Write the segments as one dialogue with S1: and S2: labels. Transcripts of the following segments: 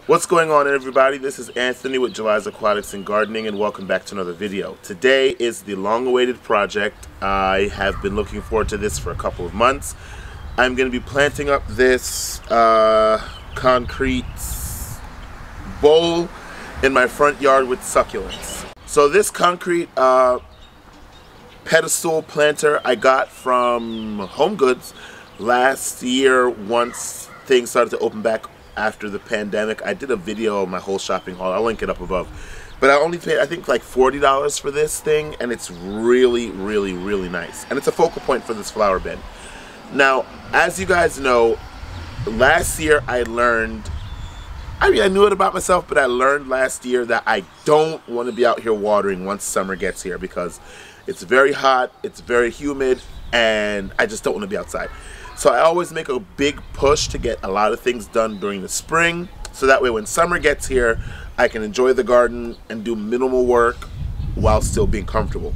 S1: What's going on, everybody? This is Anthony with Jhuly's Aquatics and Gardening, and welcome back to another video. Today is the long-awaited project. I have been looking forward to this for a couple of months. I'm going to be planting up this concrete bowl in my front yard with succulents. So this concrete pedestal planter I got from Home Goods last year once things started to open back after the pandemic. I did a video of my whole shopping haul. I'll link it up above. But I only paid, I think, like $40 for this thing, and it's really, really, really nice. And it's a focal point for this flower bed. Now, as you guys know, last year I learned, I knew it about myself, but I learned last year that I don't want to be out here watering once summer gets here because it's very hot, it's very humid, and I just don't want to be outside. So I always make a big push to get a lot of things done during the spring, so that way when summer gets here, I can enjoy the garden and do minimal work while still being comfortable.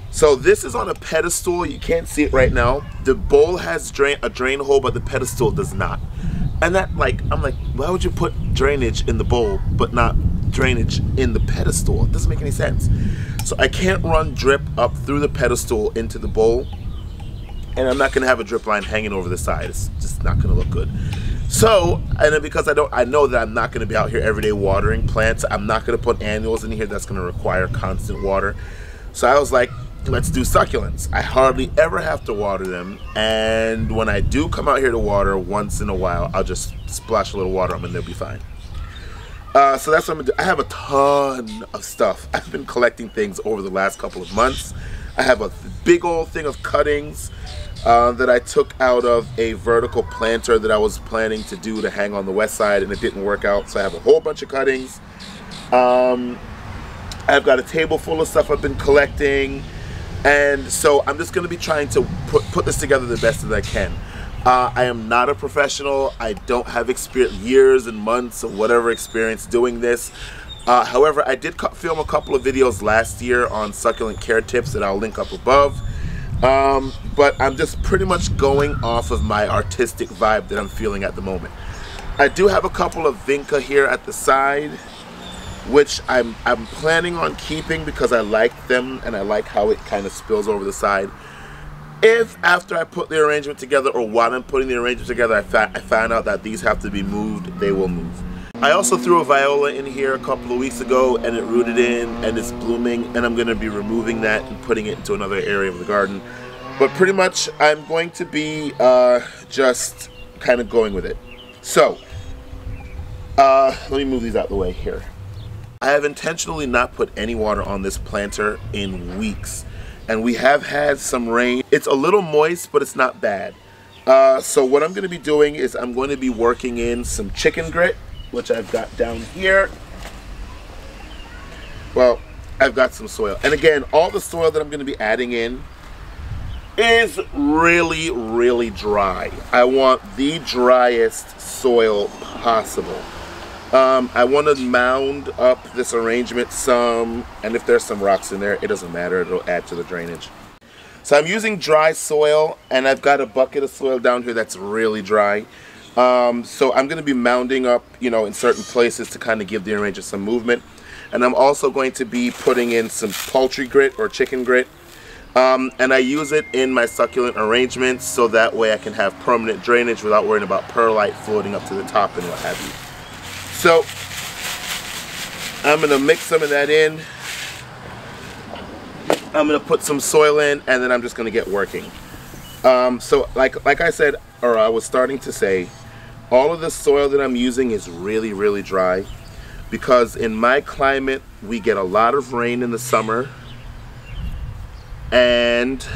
S1: So this is on a pedestal. You can't see it right now. The bowl has a drain hole, but the pedestal does not. And that, I'm like, why would you put drainage in the bowl but not drainage in the pedestal? It doesn't make any sense. So I can't run drip up through the pedestal into the bowl. And I'm not going to have a drip line hanging over the side. It's just not going to look good. So, and then because I know that I'm not going to be out here every day watering plants, I'm not going to put annuals in here that's going to require constant water. So I was like, let's do succulents. I hardly ever have to water them. And when I do come out here to water once in a while, I'll just splash a little water on them and they'll be fine. So that's what I'm going to do. I have a ton of stuff. I've been collecting things over the last couple of months. I have a big old thing of cuttings that I took out of a vertical planter that I was planning to do to hang on the west side, and it didn't work out. So I have a whole bunch of cuttings. I've got a table full of stuff I've been collecting, and so I'm just going to be trying to put this together the best that I can. I am not a professional. I don't have years and months or whatever experience doing this. However, I did film a couple of videos last year on succulent care tips that I'll link up above. But I'm just pretty much going off of my artistic vibe that I'm feeling at the moment. I do have a couple of vinca here at the side, which I'm planning on keeping because I like them and I like how it kind of spills over the side. If after I put the arrangement together, or while I'm putting the arrangement together, I find out that these have to be moved, they will move. I also threw a viola in here a couple of weeks ago and it rooted in and it's blooming, and I'm going to be removing that and putting it into another area of the garden. But pretty much I'm going to be just kind of going with it. So, let me move these out of the way here. I have intentionally not put any water on this planter in weeks. And we have had some rain. It's a little moist, but it's not bad. So what I'm going to be doing is I'm going to be working in some chicken grit, which I've got down here. Well, I've got some soil. And again, all the soil that I'm going to be adding in is really, really dry. I want the driest soil possible. I want to mound up this arrangement some, and if there's some rocks in there, it doesn't matter, it'll add to the drainage. So I'm using dry soil, and I've got a bucket of soil down here that's really dry. So I'm going to be mounding up, in certain places to kind of give the arrangement some movement. And I'm also going to be putting in some poultry grit or chicken grit. And I use it in my succulent arrangements so that way I can have permanent drainage without worrying about perlite floating up to the top and what have you. So I'm going to mix some of that in. I'm going to put some soil in, and then I'm just going to get working. So like I said, or I was starting to say, all of the soil that I'm using is really, really dry because in my climate we get a lot of rain in the summer, and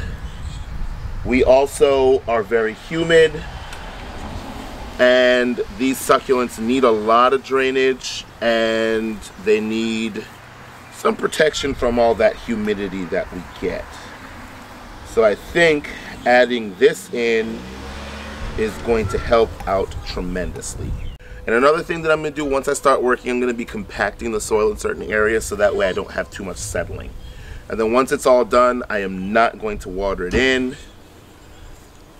S1: we also are very humid, and these succulents need a lot of drainage and they need some protection from all that humidity that we get. So I think adding this in is going to help out tremendously. And another thing that I'm going to do once I start working, I'm going to be compacting the soil in certain areas so that way I don't have too much settling. And then once it's all done, I am not going to water it in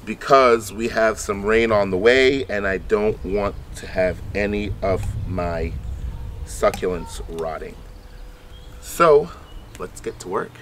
S1: because we have some rain on the way and I don't want to have any of my succulents rotting. So let's get to work.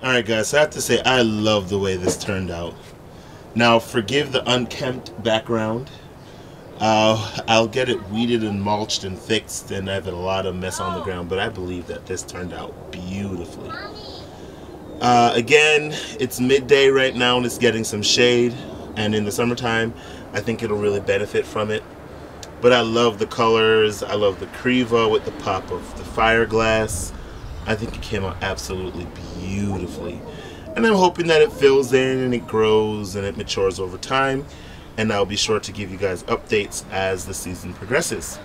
S1: Alright guys, so I have to say I love the way this turned out. Now forgive the unkempt background. I'll get it weeded and mulched and fixed, and I have a lot of mess on the ground, but I believe that this turned out beautifully. Again, it's midday right now and it's getting some shade, and in the summertime I think it'll really benefit from it. But I love the colors. I love the criva with the pop of the fireglass. I think it came out absolutely beautifully. And I'm hoping that it fills in and it grows and it matures over time. And I'll be sure to give you guys updates as the season progresses.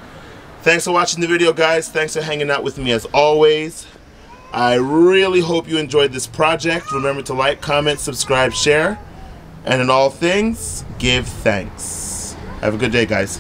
S1: Thanks for watching the video, guys. Thanks for hanging out with me as always. I really hope you enjoyed this project. Remember to like, comment, subscribe, share. And in all things, give thanks. Have a good day, guys.